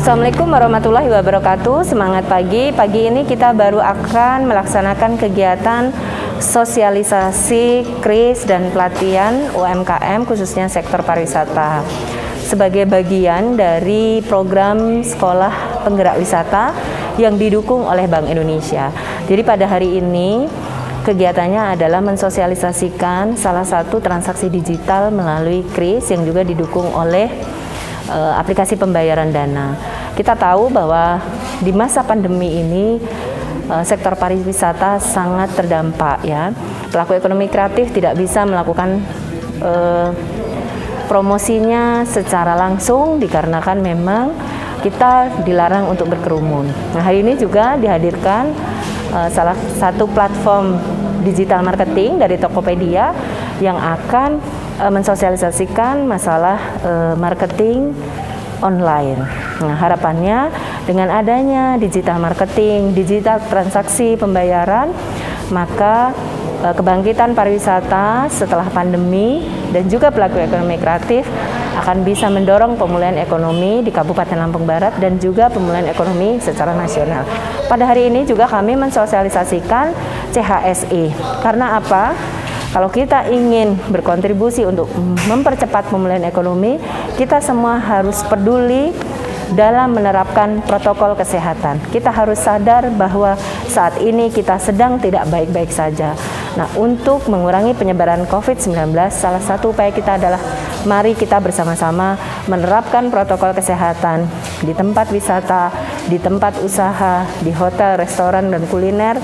Assalamualaikum warahmatullahi wabarakatuh. Semangat pagi. Pagi ini kita baru akan melaksanakan kegiatan sosialisasi KRIS dan pelatihan UMKM khususnya sektor pariwisata sebagai bagian dari program sekolah penggerak wisata yang didukung oleh Bank Indonesia. Jadi pada hari ini kegiatannya adalah mensosialisasikan salah satu transaksi digital melalui KRIS yang juga didukung oleh aplikasi pembayaran dana. Kita tahu bahwa di masa pandemi ini sektor pariwisata sangat terdampak ya. Pelaku ekonomi kreatif tidak bisa melakukan promosinya secara langsung dikarenakan memang kita dilarang untuk berkerumun. Nah, hari ini juga dihadirkan salah satu platform digital marketing dari Tokopedia yang akan mensosialisasikan masalah marketing online. Nah, harapannya dengan adanya digital marketing, digital transaksi pembayaran, maka kebangkitan pariwisata setelah pandemi dan juga pelaku ekonomi kreatif akan bisa mendorong pemulihan ekonomi di Kabupaten Lampung Barat dan juga pemulihan ekonomi secara nasional. Pada hari ini juga kami mensosialisasikan CHSE. Karena apa? Kalau kita ingin berkontribusi untuk mempercepat pemulihan ekonomi, kita semua harus peduli dalam menerapkan protokol kesehatan. Kita harus sadar bahwa saat ini kita sedang tidak baik-baik saja. Nah, untuk mengurangi penyebaran COVID-19, salah satu upaya kita adalah mari kita bersama-sama menerapkan protokol kesehatan di tempat wisata, di tempat usaha, di hotel, restoran, dan kuliner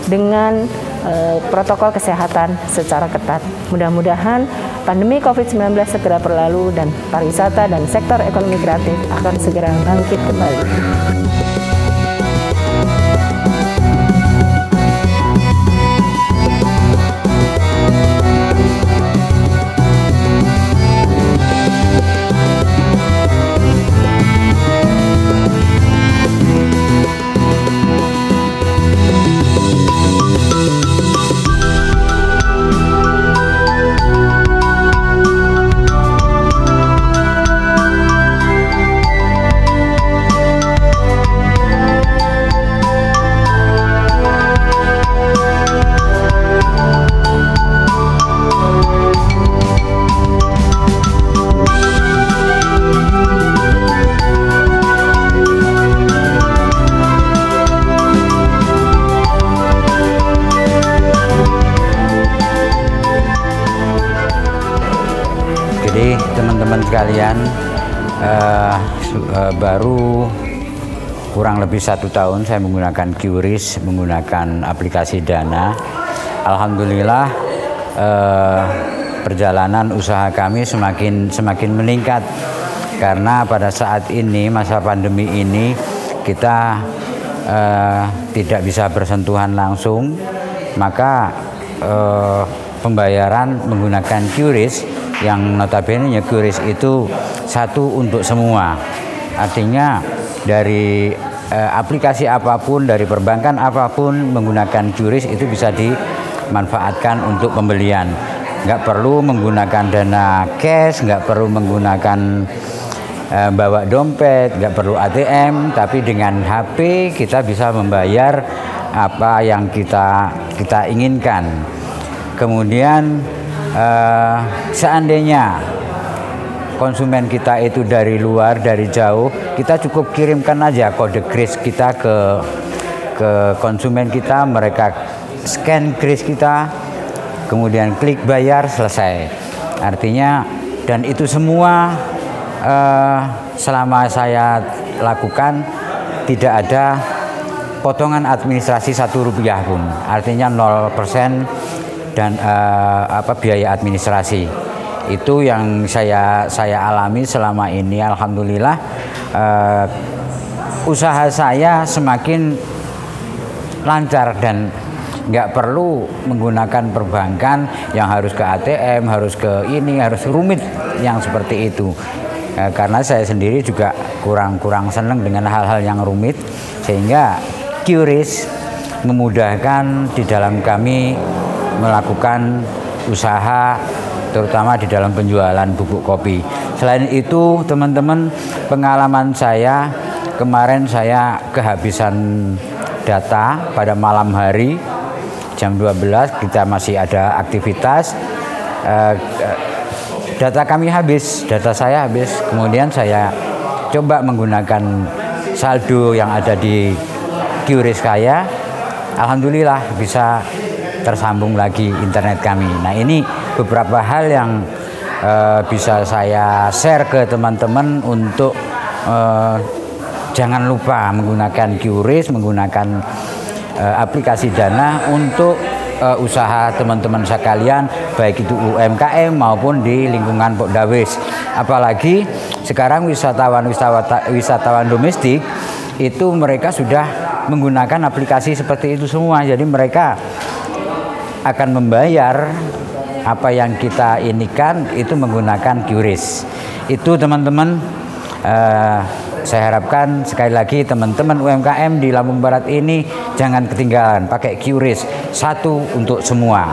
dengan protokol kesehatan secara ketat. Mudah-mudahan pandemi COVID-19 segera berlalu dan pariwisata dan sektor ekonomi kreatif akan segera bangkit kembali. Jadi teman-teman sekalian, baru kurang lebih 1 tahun saya menggunakan QRIS, menggunakan aplikasi Dana. Alhamdulillah perjalanan usaha kami semakin meningkat karena pada saat ini masa pandemi ini kita tidak bisa bersentuhan langsung, maka pembayaran menggunakan QRIS yang notabene QRIS itu satu untuk semua. Artinya dari aplikasi apapun, dari perbankan apapun menggunakan QRIS itu bisa dimanfaatkan untuk pembelian. Nggak perlu menggunakan dana cash, nggak perlu menggunakan bawa dompet, nggak perlu ATM, tapi dengan HP kita bisa membayar apa yang kita inginkan. Kemudian seandainya konsumen kita itu dari luar, dari jauh, kita cukup kirimkan aja kode KRIS kita ke konsumen kita, mereka scan KRIS kita, kemudian klik bayar, selesai. Artinya, dan itu semua selama saya lakukan tidak ada potongan administrasi Rp1 pun, artinya 0% dan biaya administrasi. Itu yang saya alami selama ini. Alhamdulillah usaha saya semakin lancar dan nggak perlu menggunakan perbankan yang harus ke ATM, harus ke ini, harus rumit yang seperti itu. Karena saya sendiri juga kurang senang dengan hal-hal yang rumit, sehingga QRIS memudahkan di dalam kami melakukan usaha, terutama di dalam penjualan bubuk kopi. Selain itu, teman-teman, pengalaman saya kemarin saya kehabisan data pada malam hari jam 12 kita masih ada aktivitas, data kami habis, data saya habis. Kemudian saya coba menggunakan saldo yang ada di QRIS saya, alhamdulillah bisa tersambung lagi internet kami. Nah, ini beberapa hal yang bisa saya share ke teman-teman untuk jangan lupa menggunakan QRIS, menggunakan aplikasi Dana untuk usaha teman-teman sekalian, baik itu UMKM maupun di lingkungan Pokdawes. Apalagi sekarang wisatawan domestik itu mereka sudah menggunakan aplikasi seperti itu semua. Jadi mereka akan membayar apa yang kita inikan itu menggunakan QRIS. Itu teman-teman, saya harapkan sekali lagi teman-teman UMKM di Lampung Barat ini jangan ketinggalan, pakai QRIS, satu untuk semua.